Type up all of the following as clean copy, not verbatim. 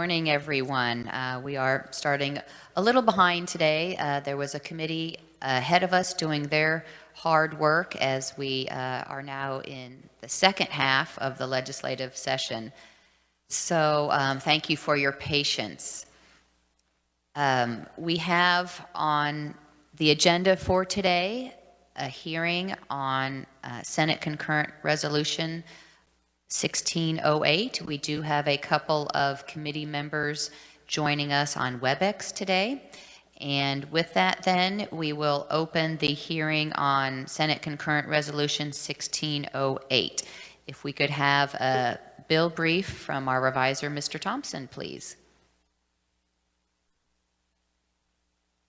morning, everyone. We are starting a little behind today. There was a committee ahead of us doing their hard work as we are now in the second half of the legislative session. So thank you for your patience. We have on the agenda for today a hearing on Senate Concurrent Resolution 1608. We do have a couple of committee members joining us on WebEx today. And with that, then, we will open the hearing on Senate Concurrent Resolution 1608. If we could have a bill brief from our reviser, Mr. Thompson, please.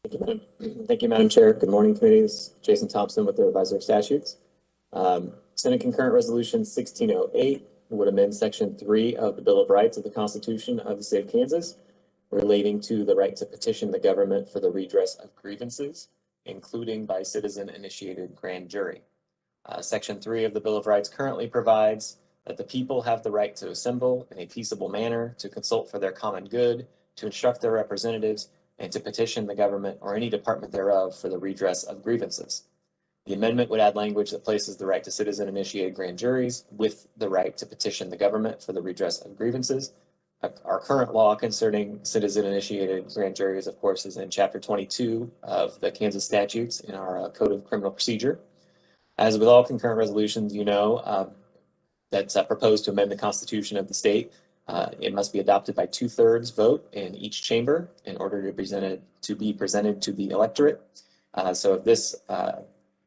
Thank you, Madam Chair. Good morning, committees. Jason Thompson with the Reviser of Statutes. Senate Concurrent Resolution 1608 would amend Section 3 of the Bill of Rights of the Constitution of the State of Kansas relating to the right to petition the government for the redress of grievances, including by citizen-initiated grand jury. Section 3 of the Bill of Rights currently provides that the people have the right to assemble in a peaceable manner, to consult for their common good, to instruct their representatives, and to petition the government or any department thereof for the redress of grievances. The amendment would add language that places the right to citizen-initiated grand juries with the right to petition the government for the redress of grievances. Our current law concerning citizen-initiated grand juries, of course, is in Chapter 22 of the Kansas statutes in our Code of Criminal Procedure. As with all concurrent resolutions, you know, that's proposed to amend the Constitution of the state. It must be adopted by 2/3 vote in each chamber in order to be presented to the electorate. So if this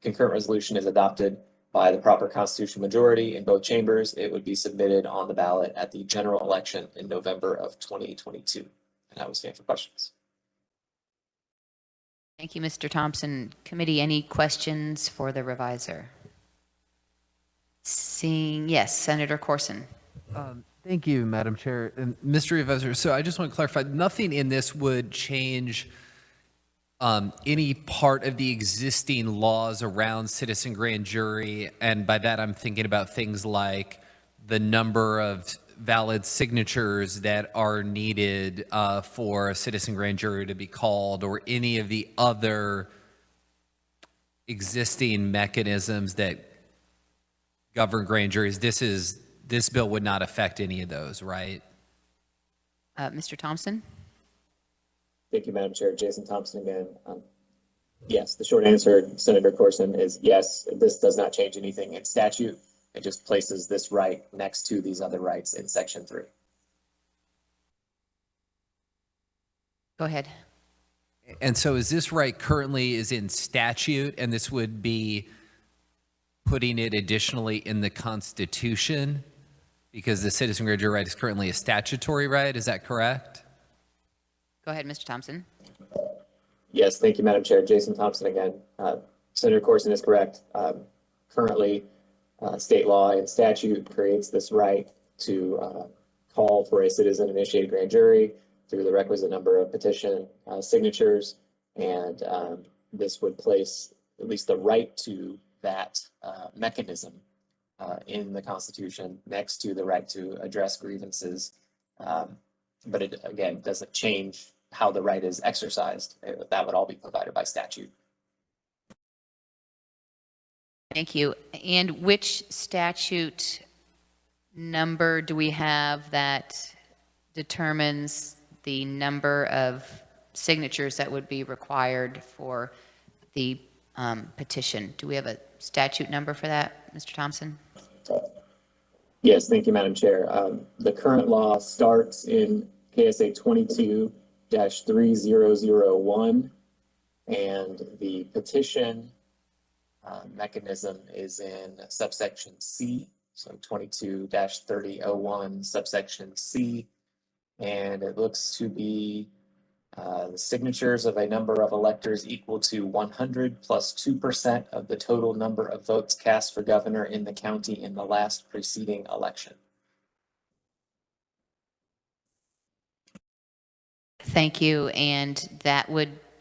concurrent resolution is adopted by the proper constitutional majority in both chambers, it would be submitted on the ballot at the general election in November of 2022. And I would stand for questions. Thank you, Mr. Thompson. Committee, any questions for the reviser? Seeing, yes, Senator Corson. Thank you, Madam Chair. And Mr. Reviser, so I just want to clarify, nothing in this would change any part of the existing laws around citizen grand jury, and by that I'm thinking about things like the number of valid signatures that are needed for a citizen grand jury to be called, or any of the other existing mechanisms that govern grand juries. This bill would not affect any of those, right? Mr. Thompson? Thank you, Madam Chair. Jason Thompson again. Yes, the short answer, Senator Corson, is yes. This does not change anything in statute. It just places this right next to these other rights in Section 3. Go ahead. And so is this right currently is in statute, and this would be putting it additionally in the Constitution, because the citizen grand jury right is currently a statutory right? Is that correct? Go ahead, Mr. Thompson. Yes, thank you, Madam Chair. Jason Thompson again. Senator Corson is correct. Currently, state law and statute creates this right to call for a citizen-initiated grand jury through the requisite number of petition signatures, and this would place at least the right to that mechanism in the Constitution next to the right to address grievances. But it, again, doesn't change how the right is exercised. That would all be provided by statute. Thank you. And which statute number do we have that determines the number of signatures that would be required for the petition? Do we have a statute number for that, Mr. Thompson? Yes, thank you, Madam Chair. The current law starts in KSA 22-3001, and the petition mechanism is in Subsection C, so 22-3001, Subsection C, and it looks to be the signatures of a number of electors equal to 100 plus 2% of the total number of votes cast for governor in the county in the last preceding election. Thank you. And that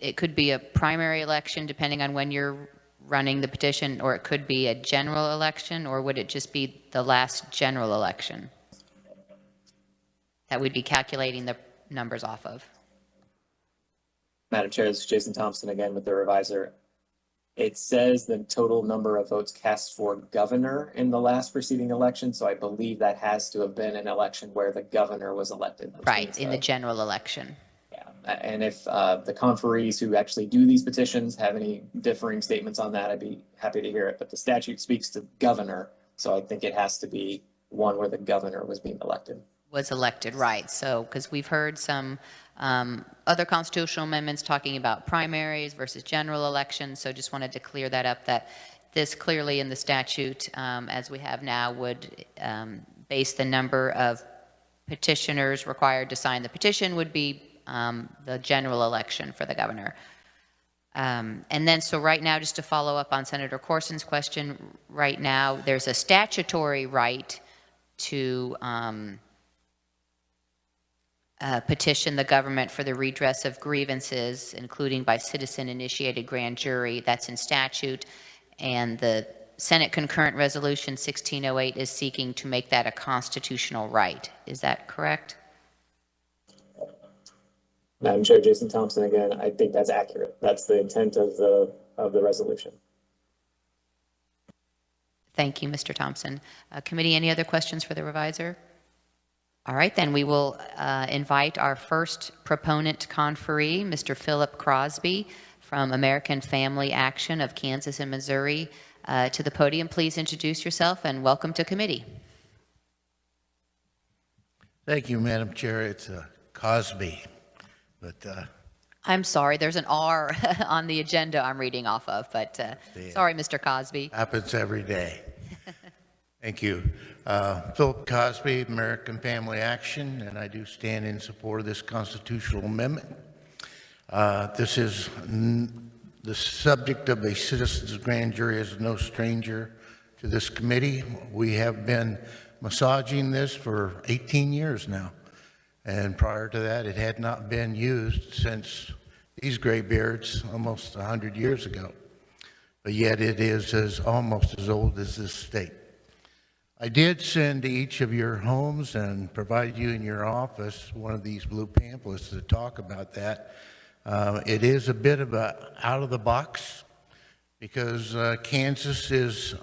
it could be a primary election depending on when you're running the petition, or it could be a general election, or would it just be the last general election? That would be calculating the numbers off of? Madam Chair, this is Jason Thompson again with the revisor. It says the total number of votes cast for governor in the last preceding election, so I believe that has to have been an election where the governor was elected. which Right, means, in the general election. Yeah, and if the conferees who actually do these petitions have any differing statements on that, I'd be happy to hear it. But the statute speaks to governor, so I think it has to be one where the governor was being elected. Was elected, right. So, because we've heard some other constitutional amendments talking about primaries versus general elections, so just wanted to clear that up, that this clearly in the statute, as we have now, would base the number of petitioners required to sign the petition would be the general election for the governor. And then, so right now, just to follow up on Senator Corson's question, right now, there's a statutory right to petition the government for the redress of grievances, including by citizen-initiated grand jury. That's in statute. And the Senate Concurrent Resolution 1608 is seeking to make that a constitutional right. Is that correct? Madam Chair, Jason Thompson again. I think that's accurate. That's the intent of the resolution. Thank you, Mr. Thompson. Committee, any other questions for the revisor? All right, then we will invite our first proponent conferee, Mr. Philip Crosby from American Family Action of Kansas and Missouri, to the podium. Please introduce yourself and welcome to committee. Thank you, Madam Chair. It's Cosby, but I'm sorry, there's an R on the agenda I'm reading off of, but sorry, Mr. Cosby. happens every day. Thank you. Philip Cosby, American Family Action, and I do stand in support of this constitutional amendment. This is the subject of a citizen's grand jury is no stranger to this committee. We have been massaging this for 18 years now. And prior to that, it had not been used since these graybeards almost 100 years ago. But yet it is almost as old as this state. I did send to each of your homes and provide you in your office one of these blue pamphlets to talk about that. It is a bit of a out of the box because Kansas is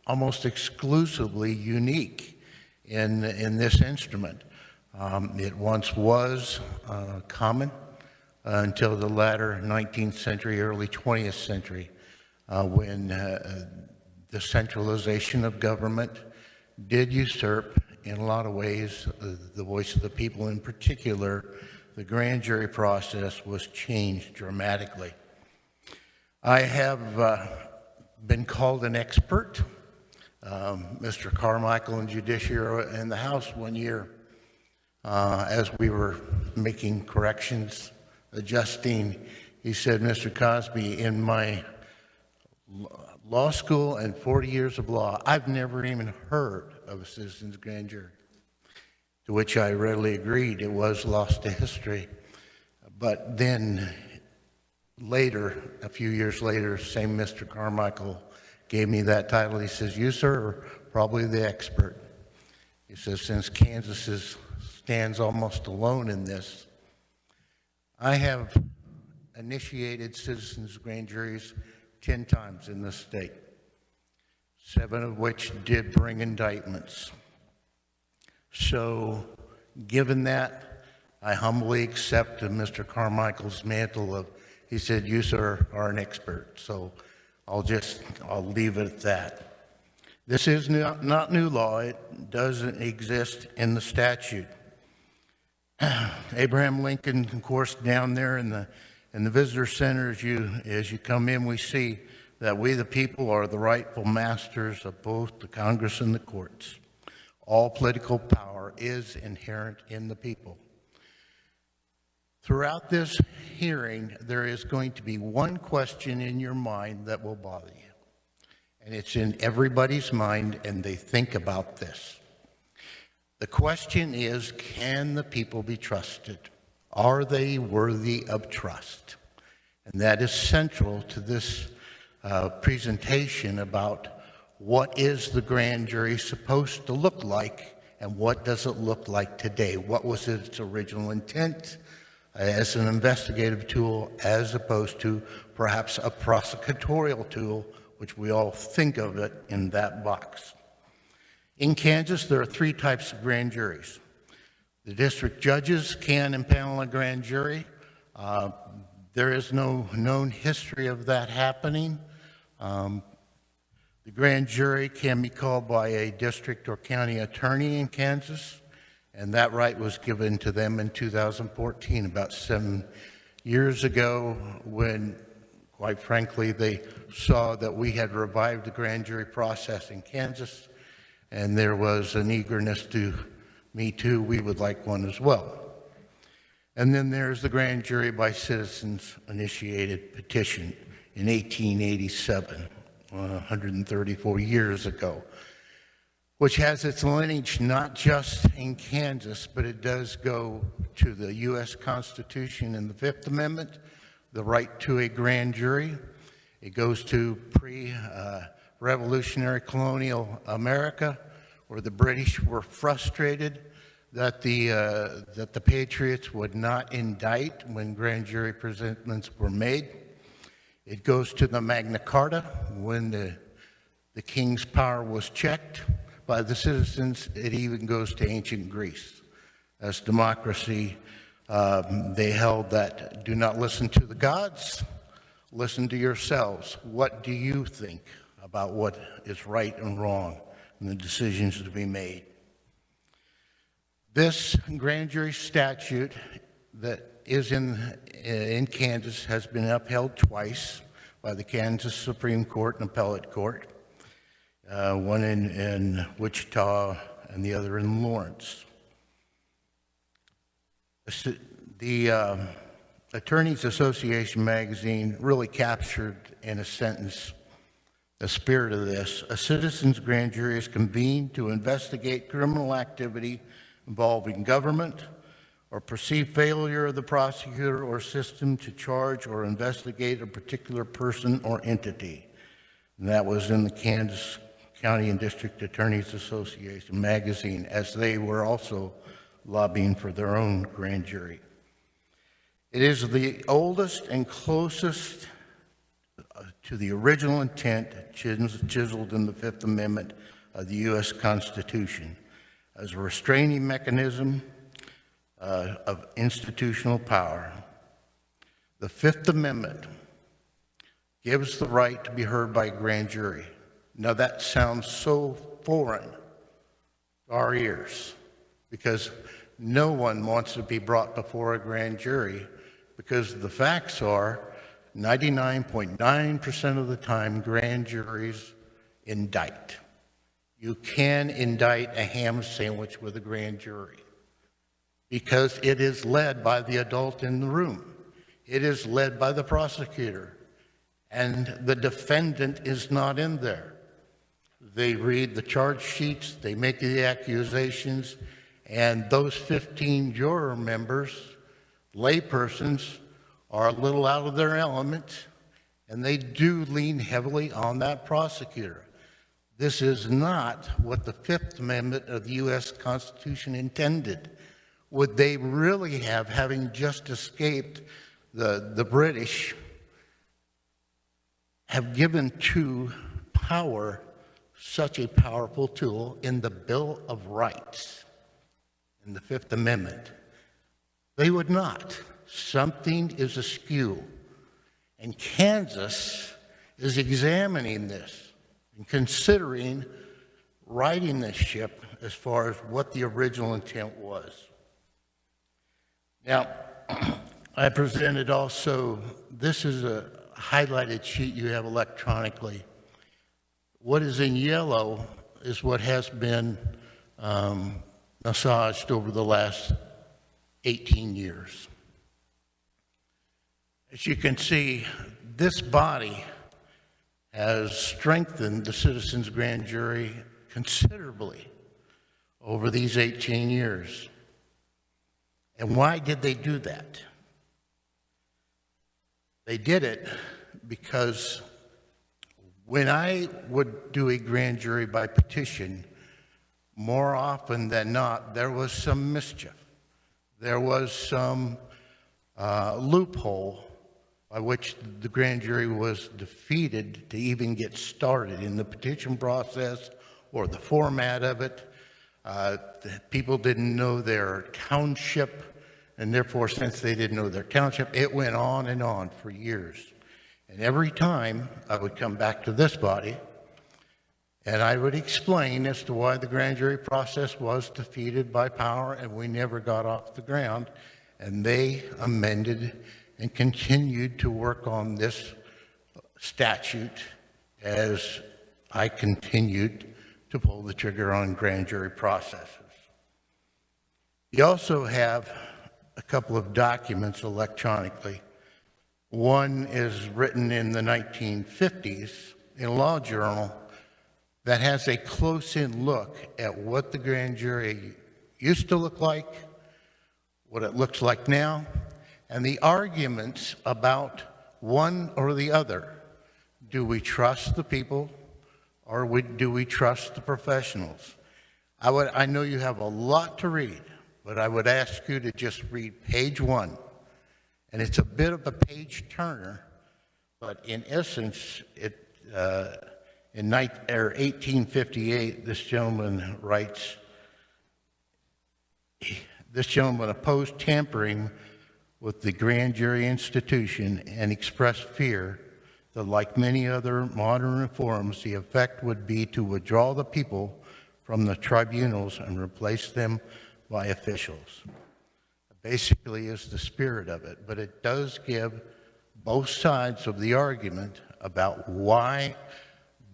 almost exclusively unique in this instrument. It once was common until the latter 19th century, early 20th century, when the centralization of government did usurp, in a lot of ways, the voice of the people. In particular, the grand jury process was changed dramatically. I have been called an expert. Mr. Carmichael in Judiciary in the House one year, as we were making corrections, adjusting, he said, Mr. Cosby, in my law school and 40 years of law, I've never even heard of a citizen's grand jury. To which I readily agreed. It was lost to history. But then later, a few years later, same Mr. Carmichael gave me that title. He says, you, sir, are probably the expert. He says, since Kansas stands almost alone in this, I have initiated citizens' grand juries 10 times in this state, 7 of which did bring indictments. So, given that, I humbly accept Mr. Carmichael's mantle of, he said, you, sir, are an expert. So, I'll leave it at that. This is not new law. It doesn't exist in the statute. Abraham Lincoln, of course, down there in the visitor center, as you come in, we see that we, the people, are the rightful masters of both the Congress and the courts. All political power is inherent in the people. Throughout this hearing, there is going to be one question in your mind that will bother you. And it's in everybody's mind, and they think about this. The question is, can the people be trusted? Are they worthy of trust? And that is central to this presentation about what is the grand jury supposed to look like and what does it look like today? What was its original intent as an investigative tool as opposed to perhaps a prosecutorial tool, which we all think of it in that box. In Kansas, there are 3 types of grand juries. The district judges can impanel a grand jury. There is no known history of that happening. The grand jury can be called by a district or county attorney in Kansas, and that right was given to them in 2014, about 7 years ago, when, quite frankly, they saw that we had revived the grand jury process in Kansas, and there was an eagerness to, me too, we would like one as well. And then there's the grand jury by citizens initiated petition in 1887, 134 years ago, which has its lineage not just in Kansas, but it does go to the U.S. Constitution and the Fifth Amendment, the right to a grand jury. It goes to pre-revolutionary colonial America, where the British were frustrated that the Patriots would not indict when grand jury presentments were made. It goes to the Magna Carta, when the king's power was checked by the citizens. It even goes to ancient Greece. As democracy, they held that do not listen to the gods, listen to yourselves. What do you think about what is right and wrong and the decisions to be made? This grand jury statute that is in Kansas has been upheld twice by the Kansas Supreme Court and Appellate Court, one in Wichita and the other in Lawrence. The Attorneys Association magazine really captured in a sentence the spirit of this. A citizen's grand jury is convened to investigate criminal activity involving government or perceived failure of the prosecutor or system to charge or investigate a particular person or entity. And that was in the Kansas County and District Attorneys Association magazine, as they were also lobbying for their own grand jury. It is the oldest and closest to the original intent chiseled in the Fifth Amendment of the U.S. Constitution as a restraining mechanism of institutional power. The Fifth Amendment gives the right to be heard by a grand jury. Now that sounds so foreign to our ears, because no one wants to be brought before a grand jury, because the facts are 99.9% of the time grand juries indict. You can indict a ham sandwich with a grand jury because it is led by the adult in the room. It is led by the prosecutor, and the defendant is not in there. They read the charge sheets, they make the accusations, and those 15 juror members, laypersons, are a little out of their element, and they do lean heavily on that prosecutor. This is not what the Fifth Amendment of the U.S. Constitution intended. Would they really have, having just escaped the British, have given to power such a powerful tool in the Bill of Rights, in the Fifth Amendment? They would not. Something is askew. And Kansas is examining this and considering righting this ship as far as what the original intent was. Now, I presented also, this is a highlighted sheet you have electronically. What is in yellow is what has been massaged over the last 18 years. As you can see, this body has strengthened the citizens' grand jury considerably over these 18 years. And why did they do that? They did it because when I would do a grand jury by petition, more often than not, there was some mischief. There was some loophole by which the grand jury was defeated to even get started in the petition process or the format of it. People didn't know their township, and therefore, since they didn't know their township, it went on and on for years. And every time I would come back to this body, and I would explain as to why the grand jury process was defeated by power and we never got off the ground, and they amended and continued to work on this statute as I continued to pull the trigger on grand jury processes. You also have a couple of documents electronically. One is written in the 1950s in a law journal that has a close-in look at what the grand jury used to look like, what it looks like now, and the arguments about one or the other. Do we trust the people or do we trust the professionals? I know you have a lot to read, but I would ask you to just read page 1. And it's a bit of a page turner, but in essence, in 1858, this gentleman writes, this gentleman opposed tampering with the grand jury institution and expressed fear that, like many other modern reforms, the effect would be to withdraw the people from the tribunals and replace them by officials. Basically is the spirit of it, but it does give both sides of the argument about why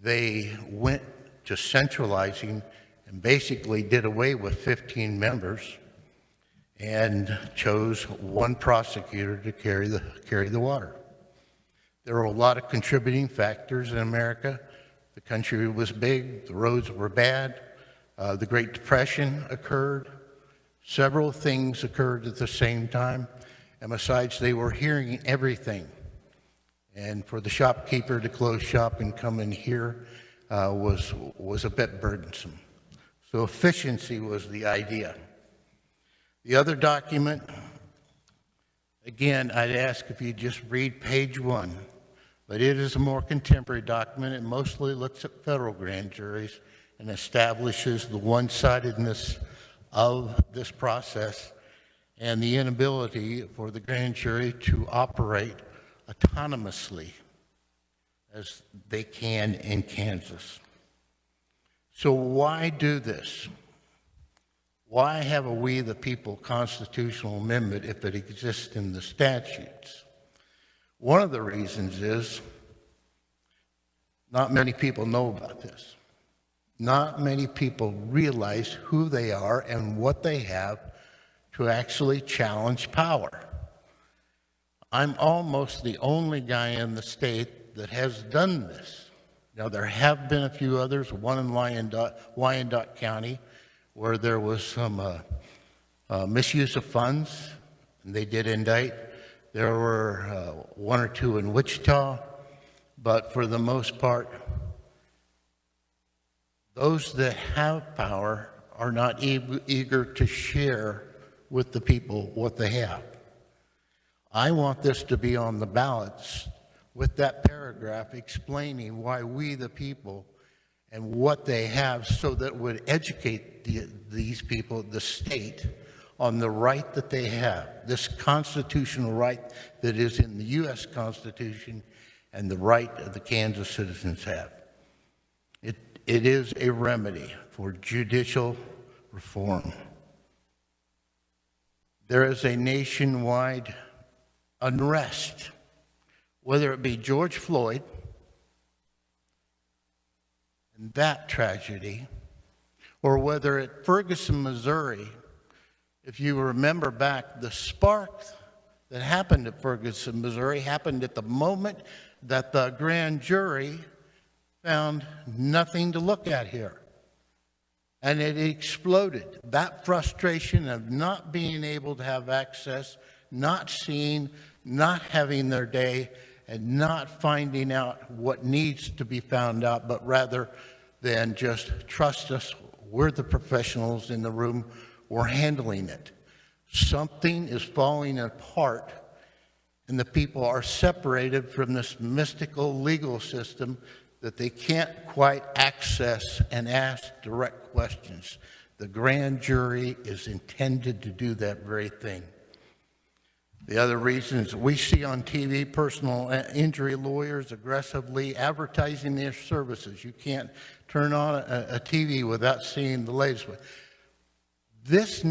they went to centralizing and basically did away with 15 members and chose one prosecutor to carry the water. There were a lot of contributing factors in America. The country was big, the roads were bad, the Great Depression occurred, several things occurred at the same time, and besides, they were hearing everything. And for the shopkeeper to close shop and come in here was a bit burdensome. So efficiency was the idea. The other document, again, I'd ask if you just read page 1, but it is a more contemporary document. It mostly looks at federal grand juries and establishes the one-sidedness of this process and the inability for the grand jury to operate autonomously as they can in Kansas. So why do this? Why have a We the People constitutional amendment if it exists in the statutes? One of the reasons is not many people know about this. Not many people realize who they are and what they have to actually challenge power. I'm almost the only guy in the state that has done this. Now, there have been a few others, one in Wyandotte County, where there was some misuse of funds, and they did indict. There were one or two in Wichita, but for the most part, those that have power are not eager to share with the people what they have. I want this to be on the ballots with that paragraph explaining why we the people and what they have, so that it would educate these people, the state, on the right that they have, this constitutional right that is in the U.S. Constitution and the right of the Kansas citizens have. It is a remedy for judicial reform. There is a nationwide unrest, whether it be George Floyd and that tragedy, or whether at Ferguson, Missouri, if you remember back, the spark that happened at Ferguson, Missouri happened at the moment that the grand jury found nothing to look at here. And it exploded. That frustration of not being able to have access, not seeing, not having their day, and not finding out what needs to be found out, but rather than just trust us, We're the professionals in the room. We're handling it. Something is falling apart, and the people are separated from this mystical legal system that they can't quite access and ask direct questions. The grand jury is intended to do that very thing. The other reason is we see on TV personal injury lawyers aggressively advertising their services. You can't turn on a TV without seeing the latest one. This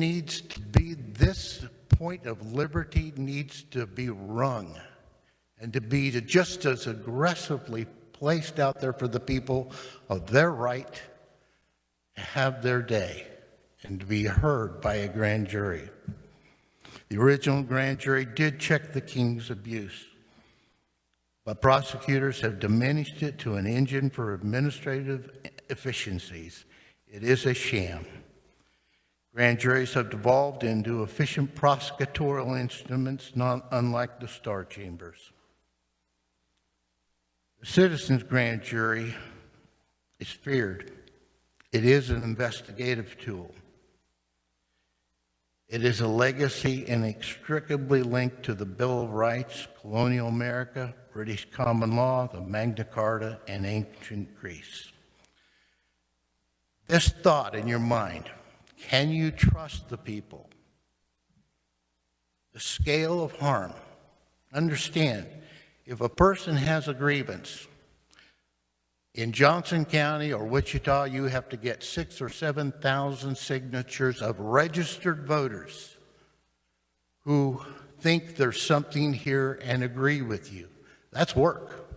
point of liberty needs to be wrung and to be just as aggressively placed out there for the people of their right to have their day and to be heard by a grand jury. The original grand jury did check the king's abuse, but prosecutors have diminished it to an engine for administrative efficiencies. It is a sham. Grand juries have devolved into efficient prosecutorial instruments, not unlike the Star Chambers. The citizens' grand jury is feared. It is an investigative tool. It is a legacy inextricably linked to the Bill of Rights, colonial America, British common law, the Magna Carta, and ancient Greece. This thought in your mind, can you trust the people? The scale of harm. Understand, if a person has a grievance, in Johnson County or Wichita, you have to get 6,000 or 7,000 signatures of registered voters who think there's something here and agree with you. That's work.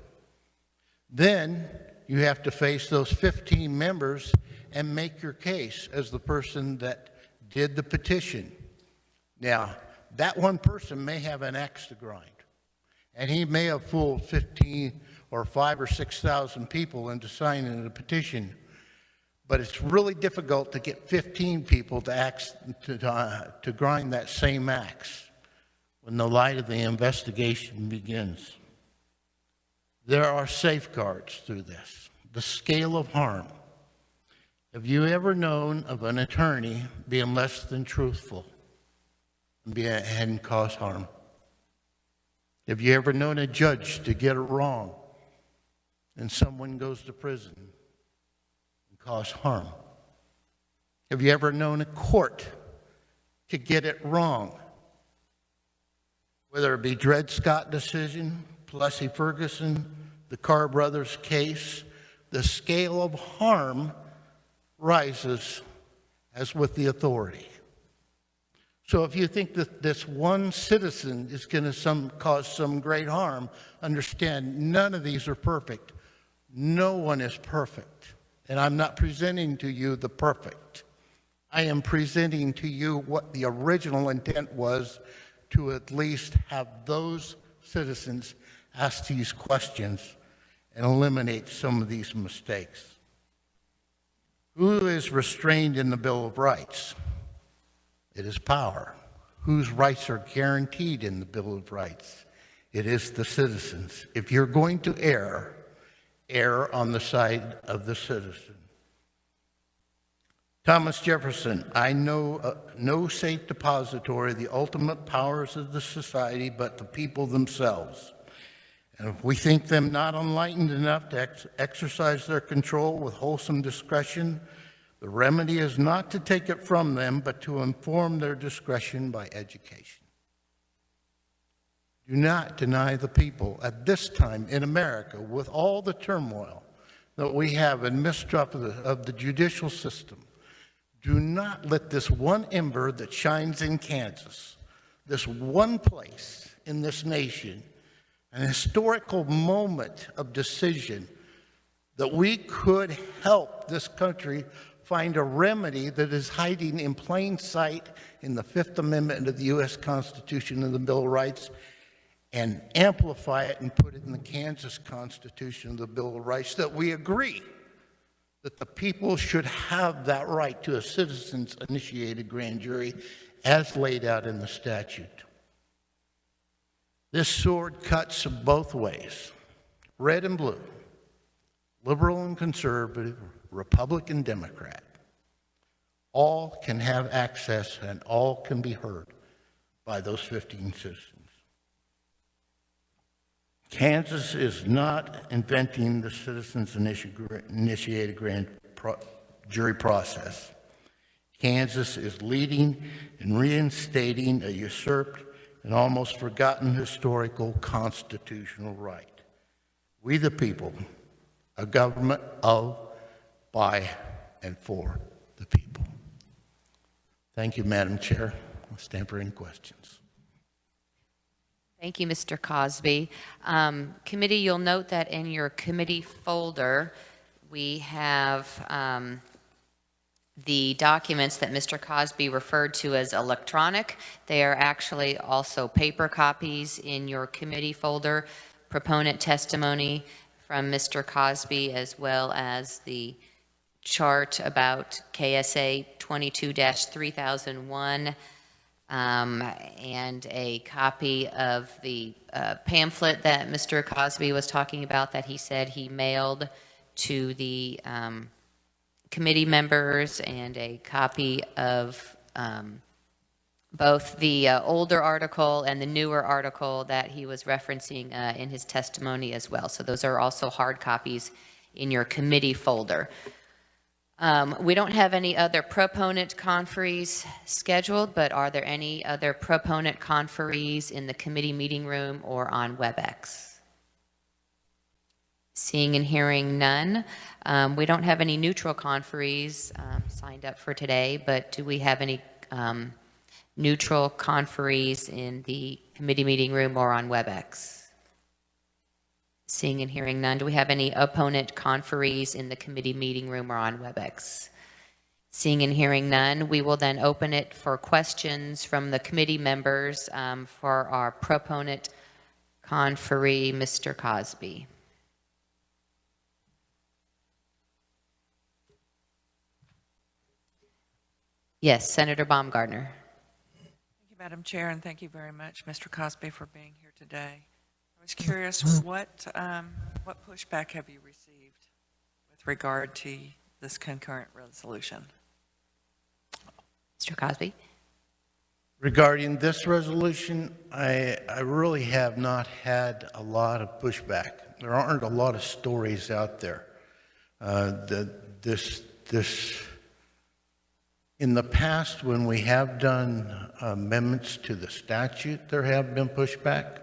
Then you have to face those 15 members and make your case as the person that did the petition. Now, that one person may have an axe to grind, and he may have fooled 15 or 5,000 or 6,000 people into signing a petition, but it's really difficult to get 15 people to grind that same axe when the light of the investigation begins. There are safeguards through this. The scale of harm. Have you ever known of an attorney being less than truthful and cause harm? Have you ever known a judge to get it wrong and someone goes to prison and cause harm? Have you ever known a court to get it wrong? Whether it be Dred Scott decision, Plessy Ferguson, the Carr brothers case, the scale of harm rises as with the authority. So if you think that this one citizen is going to cause some great harm, understand none of these are perfect. No one is perfect. And I'm not presenting to you the perfect. I am presenting to you what the original intent was, to at least have those citizens ask these questions and eliminate some of these mistakes. Who is restrained in the Bill of Rights? It is power. Whose rights are guaranteed in the Bill of Rights? It is the citizens. If you're going to err on the side of the citizen. Thomas Jefferson, I know no safe depository of the ultimate powers of the society but the people themselves. And if we think them not enlightened enough to exercise their control with wholesome discretion, the remedy is not to take it from them, but to inform their discretion by education. Do not deny the people at this time in America, with all the turmoil that we have and mistrust of the judicial system, do not let this one ember that shines in Kansas, this one place in this nation, an historical moment of decision that we could help this country find a remedy that is hiding in plain sight in the Fifth Amendment of the U.S. Constitution and the Bill of Rights, and amplify it and put it in the Kansas Constitution and the Bill of Rights, that we agree that the people should have that right to a citizens-initiated grand jury as laid out in the statute. This sword cuts both ways, red and blue, liberal and conservative, Republican, Democrat. all can have access and all can be heard by those 15 citizens. Kansas is not inventing the citizens initiated grand jury process. Kansas is leading and reinstating a usurped and almost forgotten historical constitutional right. We the people, a government of, by, and for the people. Thank you, Madam Chair. I'll stand for any questions. Thank you, Mr. Cosby. Committee, you'll note that in your committee folder, we have the documents that Mr. Cosby referred to as electronic. They are actually also paper copies in your committee folder. Proponent testimony from Mr. Cosby, as well as the chart about KSA 22-3001, and a copy of the pamphlet that Mr. Cosby was talking about that he said he mailed to the committee members, and a copy of both the older article and the newer article that he was referencing in his testimony as well. So those are also hard copies in your committee folder. We don't have any other proponent conferees scheduled, but are there any other proponent conferees in the committee meeting room or on WebEx? Seeing and hearing none. We don't have any neutral conferees signed up for today, but do we have any neutral conferees in the committee meeting room or on WebEx? Seeing and hearing none. Do we have any opponent conferees in the committee meeting room or on WebEx? Seeing and hearing none, we will then open it for questions from the committee members for our proponent conferee, Mr. Cosby. Yes, Senator Baumgardner. Thank you, Madam Chair, and thank you very much, Mr. Cosby, for being here today. I was curious, what pushback have you received with regard to this concurrent resolution? Mr. Cosby. Regarding this resolution, I really have not had a lot of pushback. There aren't a lot of stories out there. In the past, when we have done amendments to the statute, there have been pushback.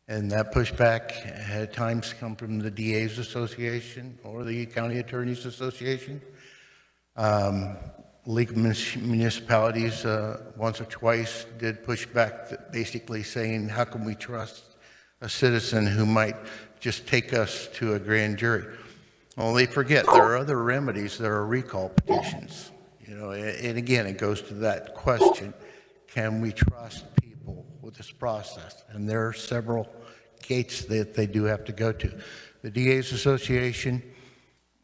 And that pushback at times come from the DA's Association or the County Attorneys Association. League of Municipalities once or twice did pushback, basically saying, how can we trust a citizen who might just take us to a grand jury? Well, they forget there are other remedies. There are recall petitions. You know, and again, it goes to that question, can we trust people with this process? And there are several gates that they do have to go to. The DA's Association,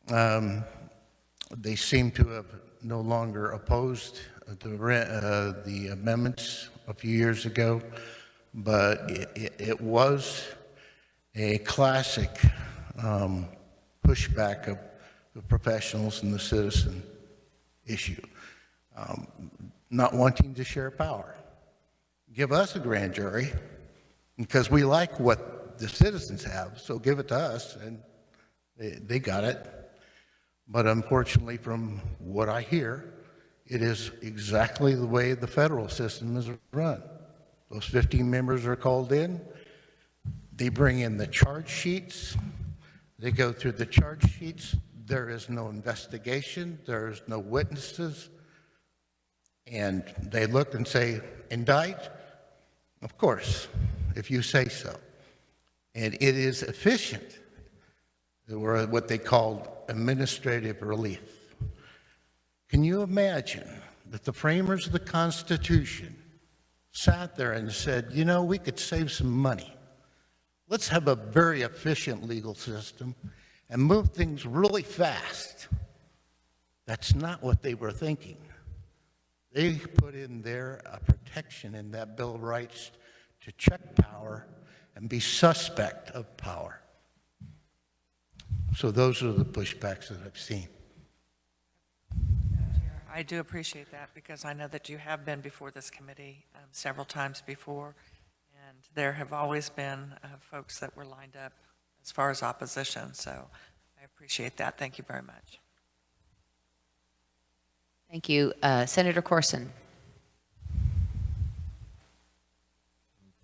they seem to have no longer opposed the amendments a few years ago, but it was a classic pushback of the professionals and the citizen issue, not wanting to share power. Give us a grand jury because we like what the citizens have, so give it to us, and they got it. But unfortunately, from what I hear, it is exactly the way the federal system is run. Those 15 members are called in, they bring in the charge sheets, they go through the charge sheets, there is no investigation, there is no witnesses, and they look and say, indict? Of course, if you say so. And it is efficient. They were what they called administrative relief. Can you imagine that the framers of the Constitution sat there and said, you know, we could save some money. Let's have a very efficient legal system and move things really fast. That's not what they were thinking. They put in there a protection in that Bill of Rights to check power and be suspect of power. So those are the pushbacks that I've seen. I do appreciate that because I know that you have been before this committee several times before, and there have always been folks that were lined up as far as opposition, so I appreciate that. Thank you very much. Thank you. Senator Corson.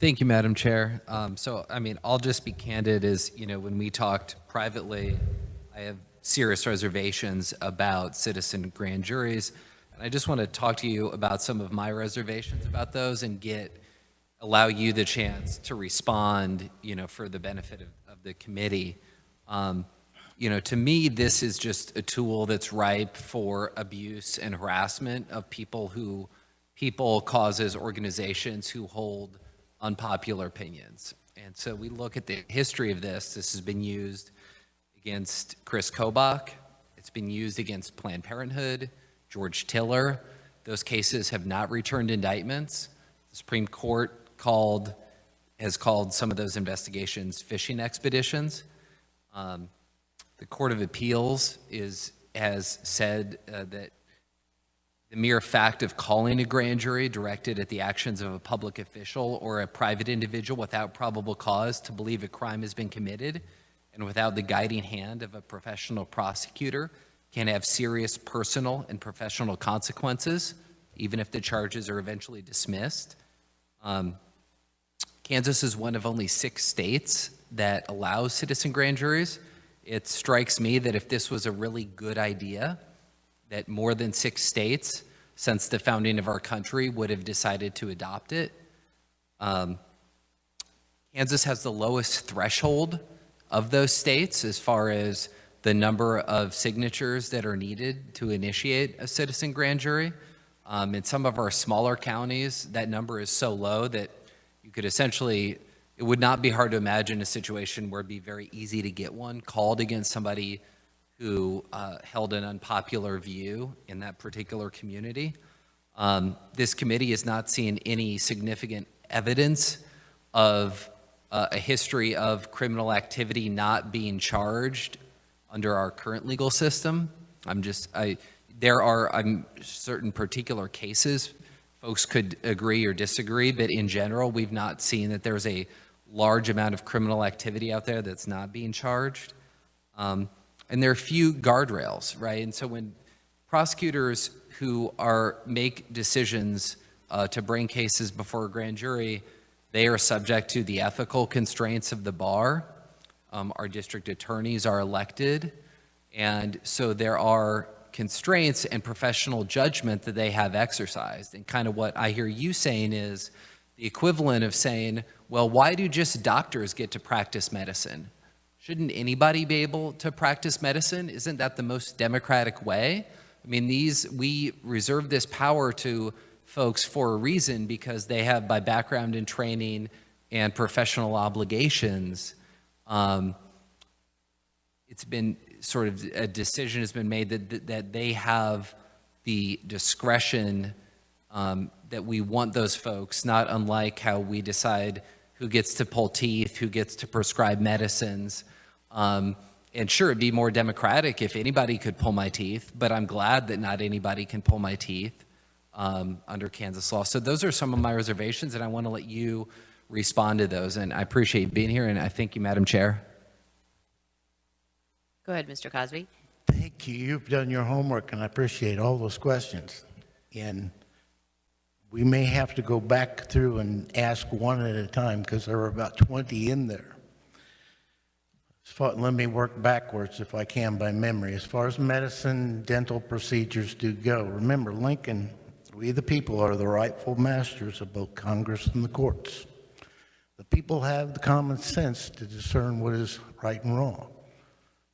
Thank you, Madam Chair. So, I mean, I'll just be candid as, you know, when we talked privately, I have serious reservations about citizen grand juries. And I just want to talk to you about some of my reservations about those and allow you the chance to respond, you know, for the benefit of the committee. You know, to me, this is just a tool that's ripe for abuse and harassment of people, causes, organizations who hold unpopular opinions. And so we look at the history of this. This has been used against Chris Kobach. It's been used against Planned Parenthood, George Tiller. Those cases have not returned indictments. The Supreme Court has called some of those investigations fishing expeditions. The Court of Appeals has said that the mere fact of calling a grand jury directed at the actions of a public official or a private individual without probable cause to believe a crime has been committed and without the guiding hand of a professional prosecutor can have serious personal and professional consequences, even if the charges are eventually dismissed. Kansas is one of only 6 states that allows citizen grand juries. It strikes me that if this was a really good idea, that more than 6 states since the founding of our country would have decided to adopt it. Kansas has the lowest threshold of those states as far as the number of signatures that are needed to initiate a citizen grand jury. In some of our smaller counties, that number is so low that you could essentially, it would not be hard to imagine a situation where it'd be very easy to get one called against somebody who held an unpopular view in that particular community. This committee has not seen any significant evidence of a history of criminal activity not being charged under our current legal system. There are certain particular cases, folks could agree or disagree, but in general, we've not seen that there's a large amount of criminal activity out there that's not being charged. And there are few guardrails, right? And so when prosecutors who make decisions to bring cases before a grand jury, they are subject to the ethical constraints of the bar. Our district attorneys are elected. And so there are constraints and professional judgment that they have exercised. And kind of what I hear you saying is the equivalent of saying, well, why do just doctors get to practice medicine? Shouldn't anybody be able to practice medicine? Isn't that the most democratic way? I mean, we reserve this power to folks for a reason because they have, by background and training and professional obligations, it's been sort of a decision has been made that they have the discretion that we want those folks, not unlike how we decide who gets to pull teeth, who gets to prescribe medicines. And sure, it'd be more democratic if anybody could pull my teeth, but I'm glad that not anybody can pull my teeth under Kansas law. So those are some of my reservations, and I want to let you respond to those. And I appreciate you being here, and I thank you, Madam Chair. Go ahead, Mr. Cosby. Thank you. You've done your homework, and I appreciate all those questions. And we may have to go back through and ask one at a time because there are about 20 in there. Let me work backwards if I can by memory. As far as medicine, dental procedures do go, remember, Lincoln, we the people are the rightful masters of both Congress and the courts. The people have the common sense to discern what is right and wrong.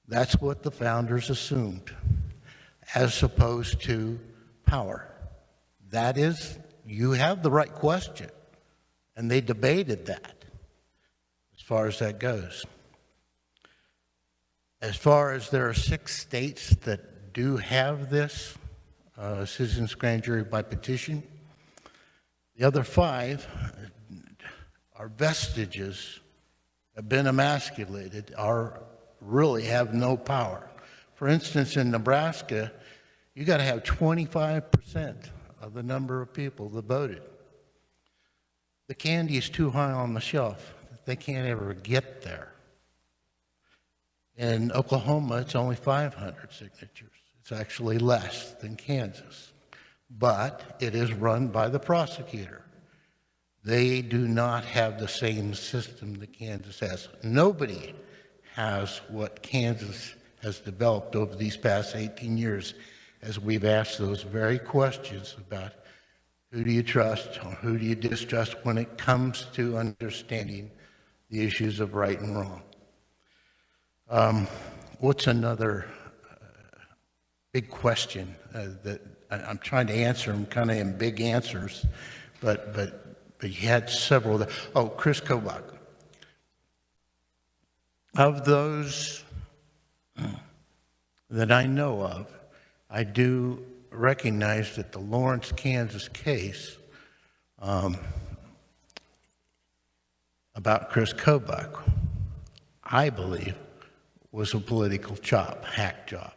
That's what the founders assumed, as opposed to power. That is, you have the right question, and they debated that as far as that goes. As far as there are 6 states that do have this citizens grand jury by petition, the other 5 are vestiges, have been emasculated, really have no power. For instance, in Nebraska, you got to have 25% of the number of people that voted. The candy is too high on the shelf. They can't ever get there. In Oklahoma, it's only 500 signatures. It's actually less than Kansas, but it is run by the prosecutor. They do not have the same system that Kansas has. Nobody has what Kansas has developed over these past 18 years as we've asked those very questions about who do you trust or who do you distrust when it comes to understanding the issues of right and wrong. What's another big question that I'm trying to answer them kind of in big answers, but you had several. Oh, Chris Kobach. Of those that I know of, I do recognize that the Lawrence, Kansas case about Chris Kobach, I believe, was a political hack job.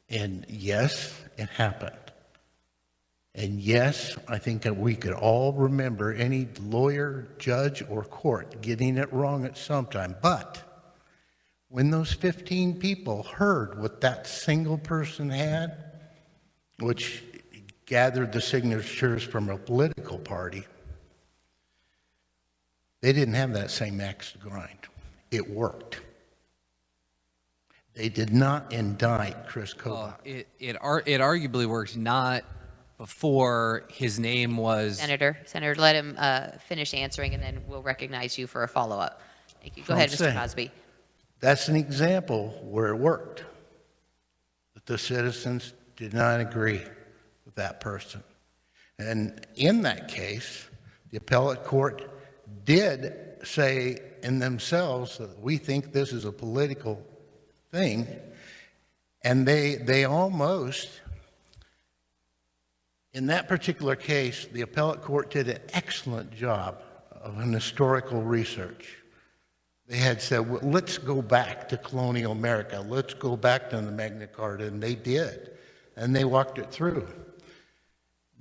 And yes, it happened. And yes, I think that we could all remember any lawyer, judge, or court getting it wrong at some time. But when those 15 people heard what that single person had, which gathered the signatures from a political party, they didn't have that same axe to grind. It worked. They did not indict Chris Kobach. It arguably worked not before his name was... Senator, let him finish answering, and then we'll recognize you for a follow-up. Thank you. Go ahead, Mr. Cosby. That's an example where it worked. That the citizens did not agree with that person. And in that case, the appellate court did say in themselves that we think this is a political thing, and they almost, in that particular case, the appellate court did an excellent job of an historical research. They had said, well, let's go back to colonial America, let's go back to the Magna Carta, and they did, and they walked it through.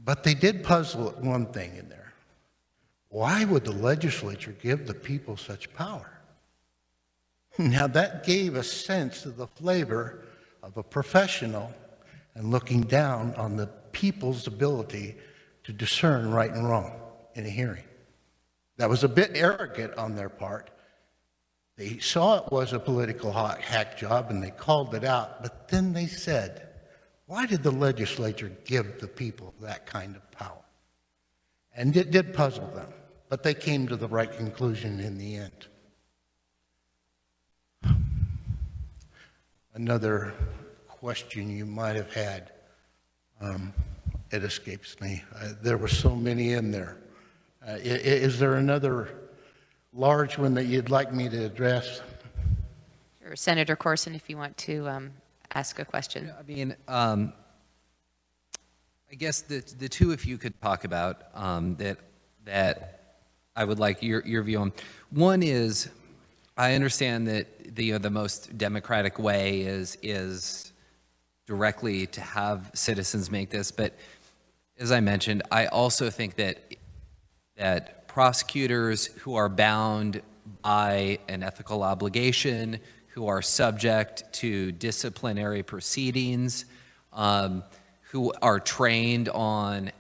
But they did puzzle at one thing in there. Why would the legislature give the people such power? Now that gave a sense of the flavor of a professional and looking down on the people's ability to discern right and wrong in a hearing. That was a bit arrogant on their part. They saw it was a political hack job and they called it out, but then they said, why did the legislature give the people that kind of power? And it did puzzle them, but they came to the right conclusion in the end. Another question you might have had, it escapes me. There were so many in there. Is there another large one that you'd like me to address? Sure. Senator Corson, if you want to ask a question. I mean, I guess the two, if you could talk about that I would like your view on. One is, I understand that the most democratic way is directly to have citizens make this, but as I mentioned, I also think that prosecutors who are bound by an ethical obligation, who are subject to disciplinary proceedings, who are trained on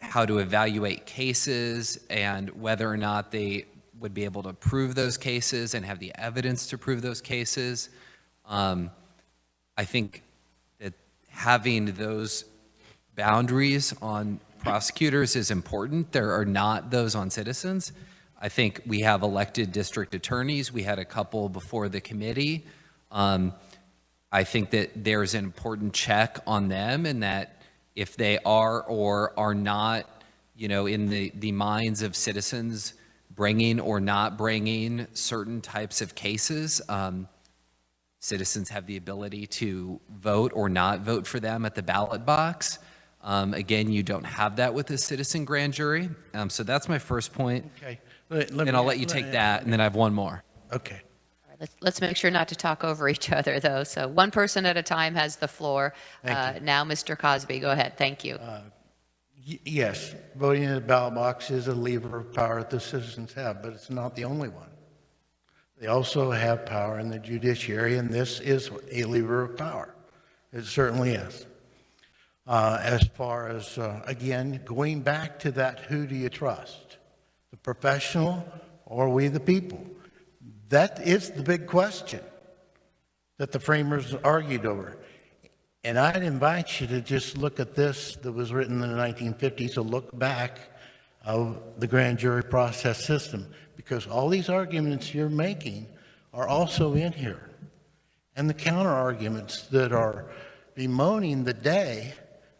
how to evaluate cases and whether or not they would be able to prove those cases and have the evidence to prove those cases. I think that having those boundaries on prosecutors is important. There are not those on citizens. I think we have elected district attorneys. We had a couple before the committee. I think that there's an important check on them, and that if they are or are not, in the minds of citizens, bringing or not bringing certain types of cases, citizens have the ability to vote or not vote for them at the ballot box. Again, you don't have that with a citizen grand jury. So that's my first point. Okay. And I'll let you take that, and then I have one more. Okay. All right, Let's make sure not to talk over each other, though. So one person at a time has the floor. Thank Now, Mr. Cosby, go ahead. Thank you. Yes, voting in the ballot box is a lever of power that the citizens have, but it's not the only one. They also have power in the judiciary, and this is a lever of power. It certainly is. As far as, again, going back to that, who do you trust? The professional or we the people? That is the big question that the framers argued over. And I'd invite you to just look at this that was written in the 1950s, a look back of the grand jury process system, because all these arguments you're making are also in here. And the counter arguments that are bemoaning the day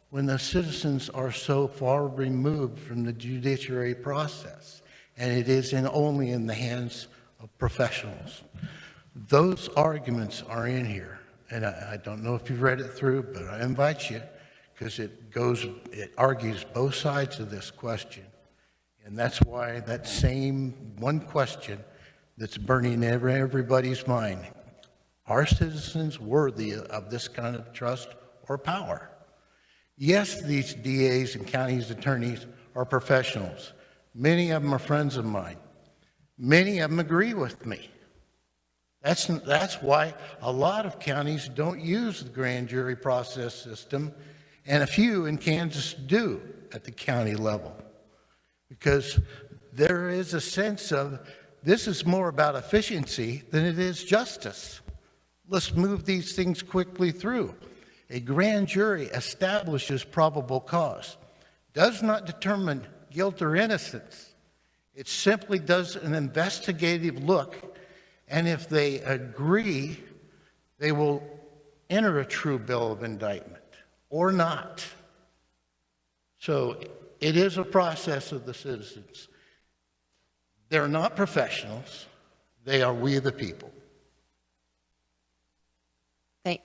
when the citizens are so far removed from the judiciary process, and it is only in the hands of professionals. Those arguments are in here, and I don't know if you've read it through, but I invite you, because it argues both sides of this question, and that's why that same one question that's burning everybody's mind: are citizens worthy of this kind of trust or power? Yes, these DAs and county's attorneys are professionals. Many of them are friends of mine. Many of them agree with me. That's why a lot of counties don't use the grand jury process system, and a few in Kansas do at the county level, because there is a sense of this is more about efficiency than it is justice. Let's move these things quickly through. A grand jury establishes probable cause, does not determine guilt or innocence. It simply does an investigative look, and if they agree, they will enter a true bill of indictment or not. So it is a process of the citizens. They're not professionals. They are we the people.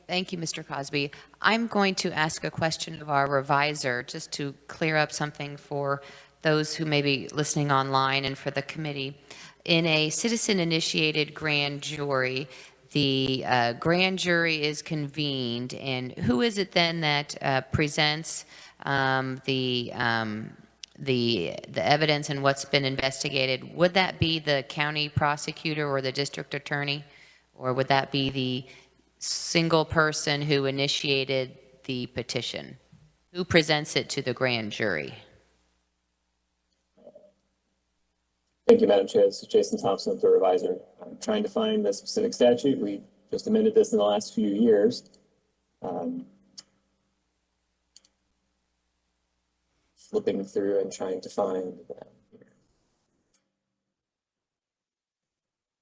Thank you, Mr. Cosby. I'm going to ask a question of our revisor just to clear up something for those who may be listening online and for the committee. In a citizen-initiated grand jury, the grand jury is convened, and who is it then that presents the evidence and what's been investigated? Would that be the county prosecutor or the district attorney, or would that be the single person who initiated the petition? Who presents it to the grand jury? Thank you, Madam Chair. This is Jason Thompson, the revisor. I'm trying to find the specific statute. We just amended this in the last few years. Flipping through and trying to find that here.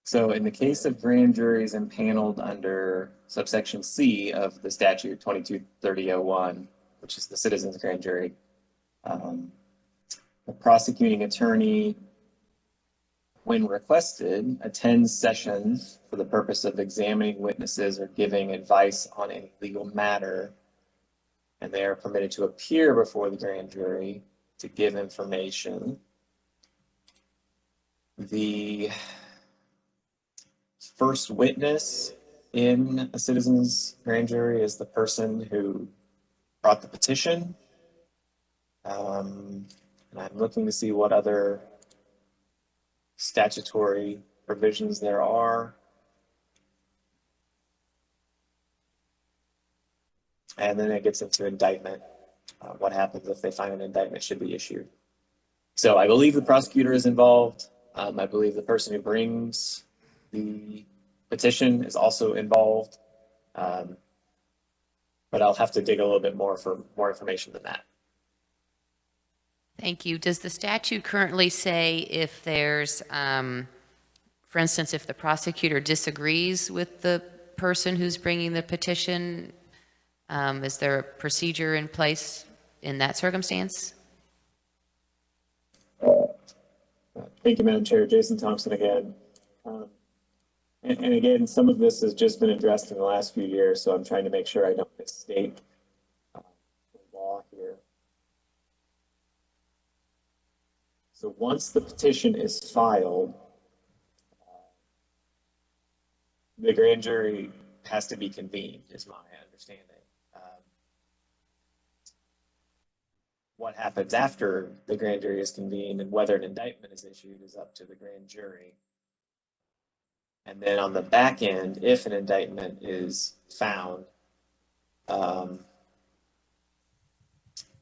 So in the case of grand juries impaneled under subsection C of the statute 223001, which is the citizens grand jury, the prosecuting attorney, when requested, attends sessions for the purpose of examining witnesses or giving advice on any legal matter, and they are permitted to appear before the grand jury to give information. The first witness in a citizen's grand jury is the person who brought the petition. And I'm looking to see what other statutory provisions there are. And then it gets into indictment. What happens if they find an indictment should be issued? So I believe the prosecutor is involved. I believe the person who brings the petition is also involved. But I'll have to dig a little bit more for more information than that. Thank you. Does the statute currently say if there's, for instance, if the prosecutor disagrees with the person who's bringing the petition, is there a procedure in place in that circumstance? Thank you, Madam Chair. Jason Thompson again. And again, some of this has just been addressed in the last few years, so I'm trying to make sure I don't misstate the law here. So once the petition is filed, the grand jury has to be convened, is my understanding. What happens after the grand jury is convened and whether an indictment is issued is up to the grand jury. And then on the back end, if an indictment is found,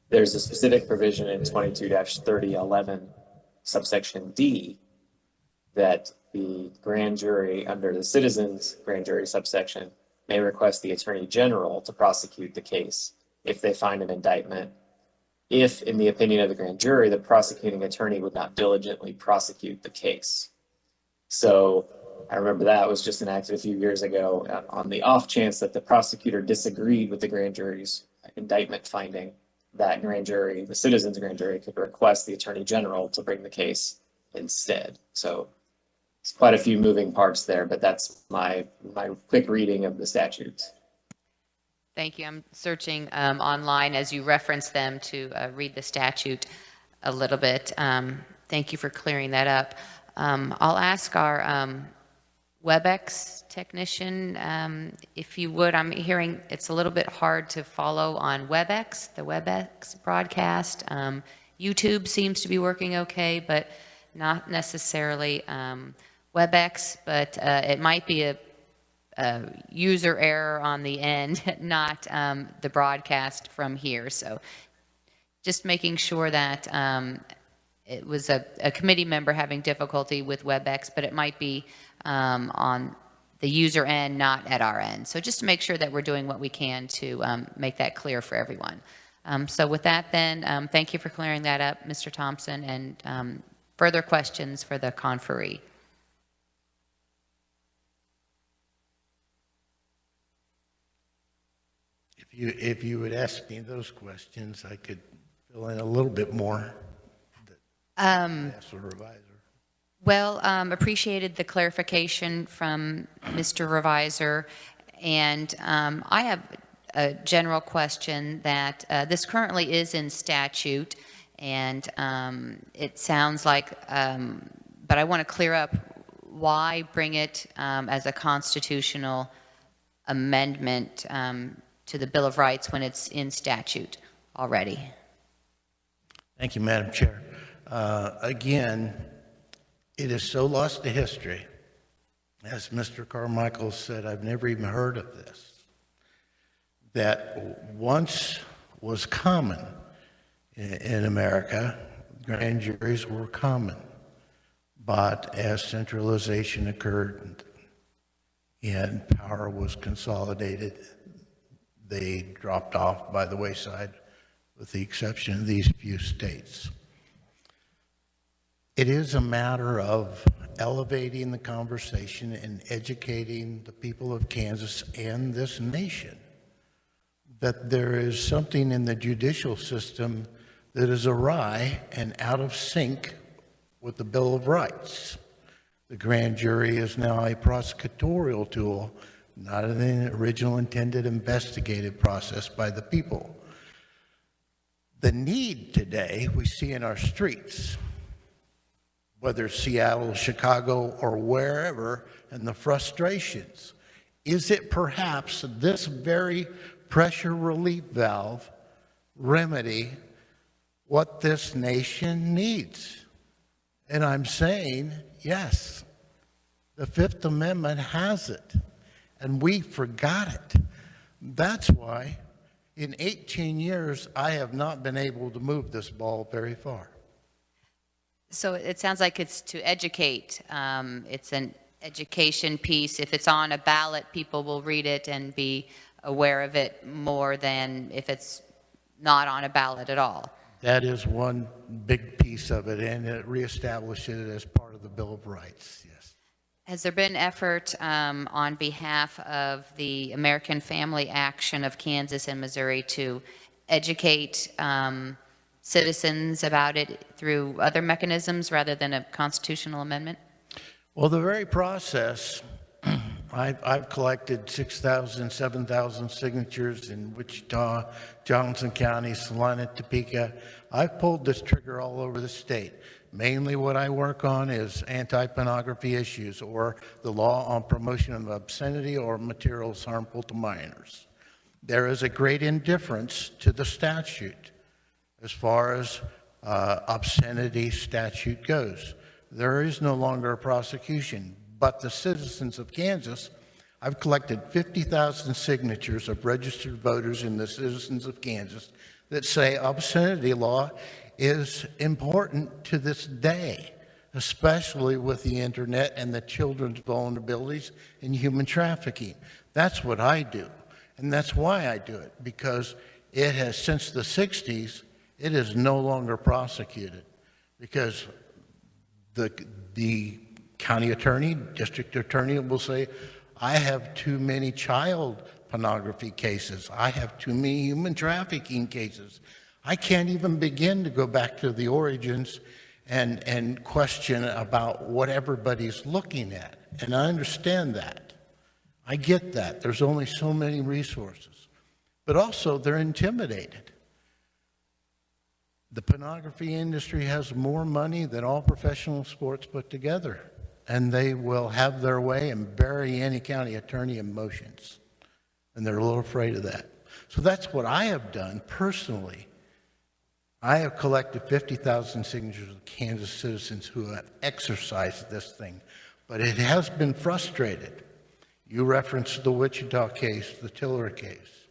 there's a specific provision in 22-3011, subsection D, that the grand jury under the citizens grand jury subsection may request the attorney general to prosecute the case if they find an indictment, if, in the opinion of the grand jury, the prosecuting attorney would not diligently prosecute the case. So I remember that was just enacted a few years ago on the off chance that the prosecutor disagreed with the grand jury's indictment finding, that grand jury, the citizens grand jury, could request the attorney general to bring the case instead. So it's quite a few moving parts there, but that's my quick reading of the statutes. Thank you. I'm searching online as you reference them to read the statute a little bit. Thank you for clearing that up. I'll ask our WebEx technician, if you would. I'm hearing it's a little bit hard to follow on WebEx, the WebEx broadcast. YouTube seems to be working okay, but not necessarily WebEx, but it might be a user error on the end, not the broadcast from here. So just making sure that it was a committee member having difficulty with WebEx, but it might be on the user end, not at our end. So just to make sure that we're doing what we can to make that clear for everyone. So with that then, thank you for clearing that up, Mr. Thompson, and further questions for the conferee. If you would ask me those questions, I could fill in a little bit more. Ask the revisor. Well, appreciated the clarification from Mr. Revisor, and I have a general question that this currently is in statute, and it sounds like, but I want to clear up why bring it as a constitutional amendment to the Bill of Rights when it's in statute already. Thank you, Madam Chair. Again, it is so lost to history. As Mr. Carmichael said, I've never even heard of this. That once was common in America, grand juries were common. But as centralization occurred and power was consolidated, they dropped off by the wayside, with the exception of these few states. It is a matter of elevating the conversation and educating the people of Kansas and this nation that there is something in the judicial system that is awry and out of sync with the Bill of Rights. The grand jury is now a prosecutorial tool, not an original intended investigative process by the people. The need today we see in our streets, whether it's Seattle, Chicago, or wherever, and the frustrations. Is it perhaps this very pressure relief valve remedy what this nation needs? And I'm saying, yes, the Fifth Amendment has it, and we forgot it. That's why in 18 years, I have not been able to move this ball very far. So it sounds like it's to educate. It's an education piece. If it's on a ballot, people will read it and be aware of it more than if it's not on a ballot at all. That is one big piece of it, and it reestablishes it as part of the Bill of Rights, yes. Has there been effort on behalf of the American Family Action of Kansas and Missouri to educate citizens about it through other mechanisms rather than a constitutional amendment? Well, the very process, I've collected 6,000, 7,000 signatures in Wichita, Johnson County, Salina, Topeka. I've pulled this trigger all over the state. Mainly what I work on is anti-pornography issues or the law on promotion of obscenity or materials harmful to minors. There is a great indifference to the statute as far as obscenity statute goes. There is no longer a prosecution, but the citizens of Kansas, I've collected 50,000 signatures of registered voters in the citizens of Kansas that say obscenity law is important to this day, especially with the internet and the children's vulnerabilities in human trafficking. That's what I do, and that's why I do it, because it has, since the 60s, it is no longer prosecuted, because the county attorney, district attorney will say, I have too many child pornography cases. I have too many human trafficking cases. I can't even begin to go back to the origins and question about what everybody's looking at. And I understand that. I get that. There's only so many resources. But also, they're intimidated. The pornography industry has more money than all professional sports put together, and they will have their way and bury any county attorney in motions, and they're a little afraid of that. So that's what I have done personally. I have collected 50,000 signatures of Kansas citizens who have exercised this thing, but it has been frustrated. You referenced the Wichita case, the Tiller case.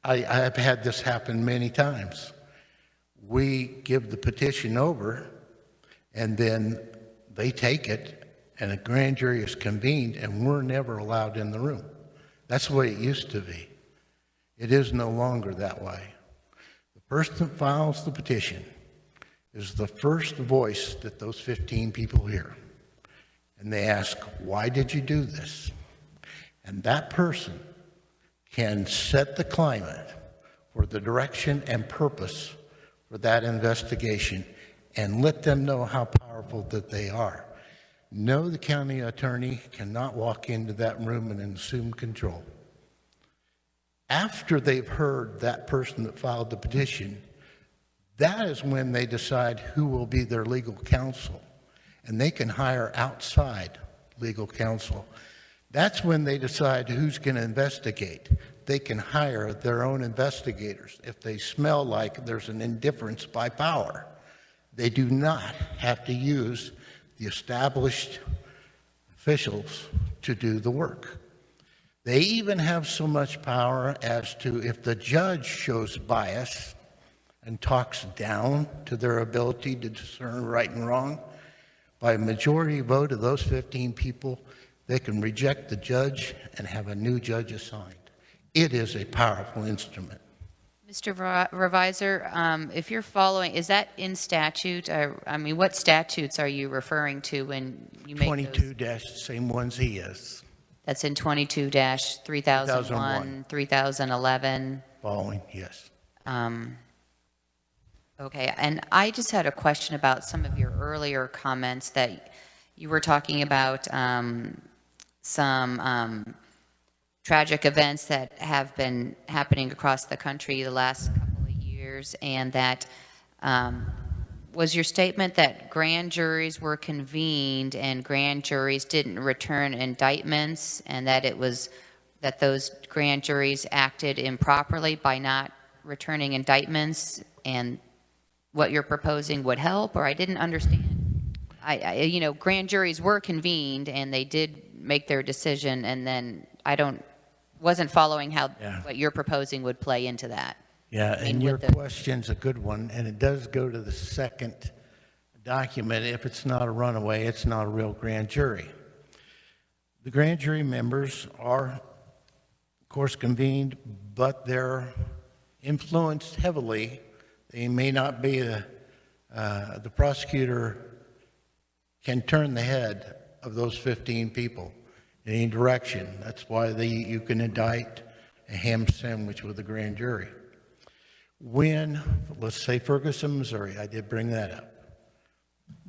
I've had this happen many times. We give the petition over, and then they take it, and a grand jury is convened, and we're never allowed in the room. That's the way it used to be. It is no longer that way. The person that files the petition is the first voice that those 15 people hear. And they ask, why did you do this? And that person can set the climate for the direction and purpose for that investigation and let them know how powerful that they are. No, the county attorney cannot walk into that room and assume control. After they've heard that person that filed the petition, that is when they decide who will be their legal counsel, and they can hire outside legal counsel. That's when they decide who's going to investigate. They can hire their own investigators if they smell like there's an indifference by power. They do not have to use the established officials to do the work. They even have so much power as to, if the judge shows bias and talks down to their ability to discern right and wrong, by a majority vote of those 15 people, they can reject the judge and have a new judge assigned. It is a powerful instrument. Mr. Revisor, if you're following, is that in statute? I mean, what statutes are you referring to when you make 22- same ones he is. That's in 22-3001, 3011. Following, yes. Okay, and I just had a question about some of your earlier comments that you were talking about some tragic events that have been happening across the country the last couple of years, and that was your statement that grand juries were convened and grand juries didn't return indictments, and that it was that those grand juries acted improperly by not returning indictments, and what you're proposing would help? Or I didn't understand. You know, grand juries were convened and they did make their decision, and then wasn't following how what you're proposing would play into that. Yeah, and your question's a good one, and it does go to the second document. If it's not a runaway, it's not a real grand jury. The grand jury members are, of course, convened, but they're influenced heavily. They may not be the prosecutor can turn the head of those 15 people in any direction. That's why you can indict a ham sandwich with a grand jury. When, let's say Ferguson, Missouri, I did bring that up.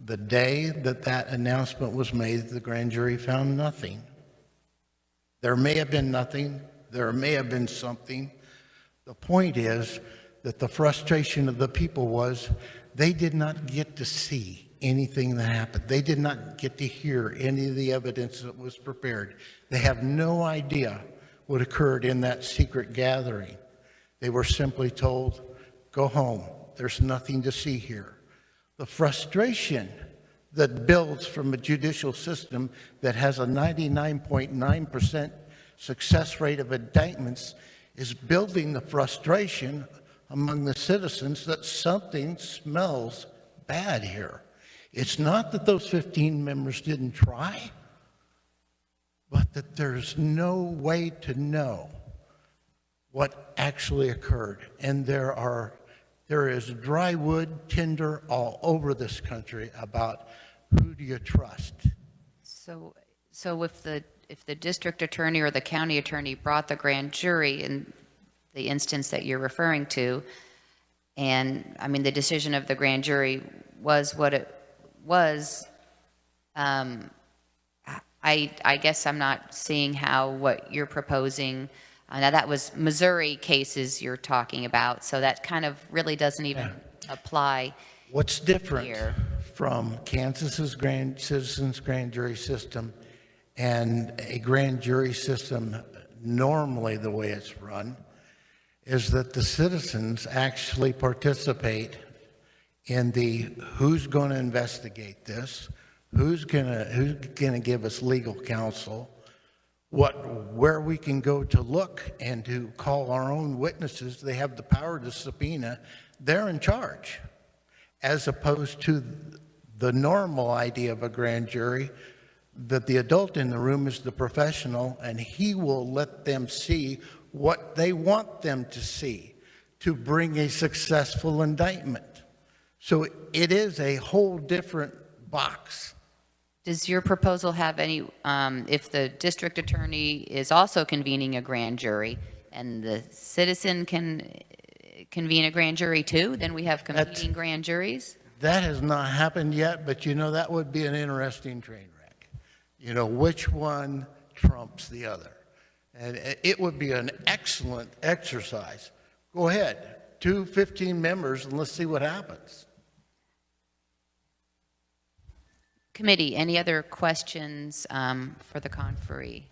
The day that announcement was made, the grand jury found nothing. There may have been nothing. There may have been something. The point is that the frustration of the people was they did not get to see anything that happened. They did not get to hear any of the evidence that was prepared. They have no idea what occurred in that secret gathering. They were simply told, go home. There's nothing to see here. The frustration that builds from a judicial system that has a 99.9% success rate of indictments is building the frustration among the citizens that something smells bad here. It's not that those 15 members didn't try, but that there's no way to know what actually occurred. And there is dry wood, tinder all over this country about who do you trust. So if the district attorney or the county attorney brought the grand jury in the instance that you're referring to, and I mean, the decision of the grand jury was what it was, I guess I'm not seeing how what you're proposing, now that was Missouri cases you're talking about, so that kind of really doesn't even apply. What's different here from Kansas's citizens grand jury system and a grand jury system normally the way it's run is that the citizens actually participate in the who's going to investigate this, who's going to give us legal counsel, where we can go to look and to call our own witnesses. They have the power to subpoena. They're in charge, as opposed to the normal idea of a grand jury that the adult in the room is the professional and he will let them see what they want them to see to bring a successful indictment. So it is a whole different box. Does your proposal have any, if the district attorney is also convening a grand jury and the citizen can convene a grand jury too, then we have competing grand juries? That has not happened yet, but you know, that would be an interesting train wreck. You know, which one trumps the other? And it would be an excellent exercise. Go ahead, 15 members, and let's see what happens. Committee, any other questions for the conferee?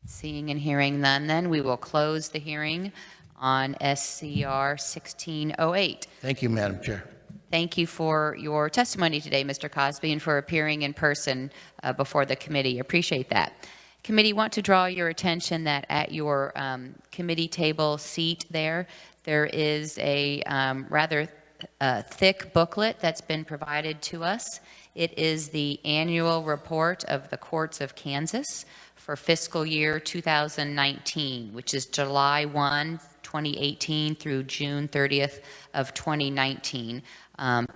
Seeing and hearing none, then we will close the hearing on SCR 1608. Thank you, Madam Chair. Thank you for your testimony today, Mr. Cosby, and for appearing in person before the committee. Appreciate that. Committee, want to draw your attention that at your committee table seat there is a rather thick booklet that's been provided to us. It is the annual report of the courts of Kansas for fiscal year 2019, which is July 1, 2018 through June 30th of 2019.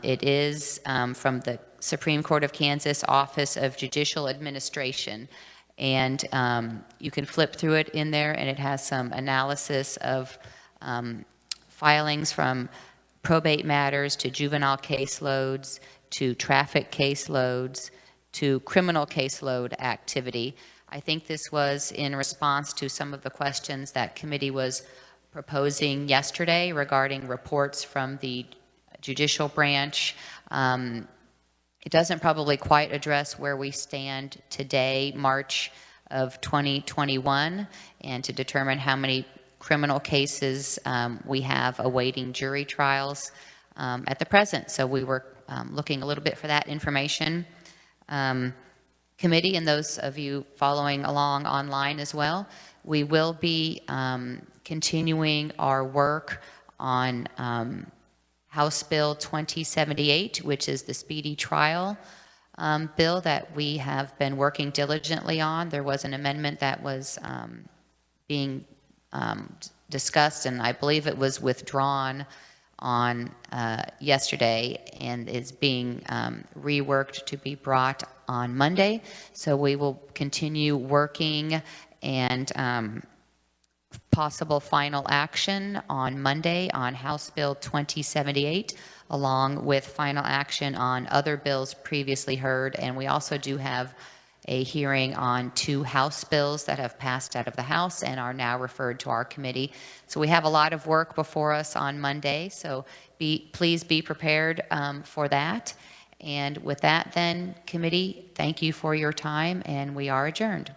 It is from the Supreme Court of Kansas Office of Judicial Administration. And you can flip through it in there, and it has some analysis of filings from probate matters to juvenile caseloads to traffic caseloads to criminal caseload activity. I think this was in response to some of the questions that committee was proposing yesterday regarding reports from the judicial branch. It doesn't probably quite address where we stand today, March of 2021, and to determine how many criminal cases we have awaiting jury trials at the present. So we were looking a little bit for that information. Committee, and those of you following along online as well, we will be continuing our work on House Bill 2078, which is the speedy trial bill that we have been working diligently on. There was an amendment that was being discussed, and I believe it was withdrawn on yesterday and is being reworked to be brought on Monday. So we will continue working and possible final action on Monday on House Bill 2078, along with final action on other bills previously heard. And we also do have a hearing on 2 House bills that have passed out of the House and are now referred to our committee. So we have a lot of work before us on Monday, so please be prepared for that. And with that then, committee, thank you for your time, and we are adjourned.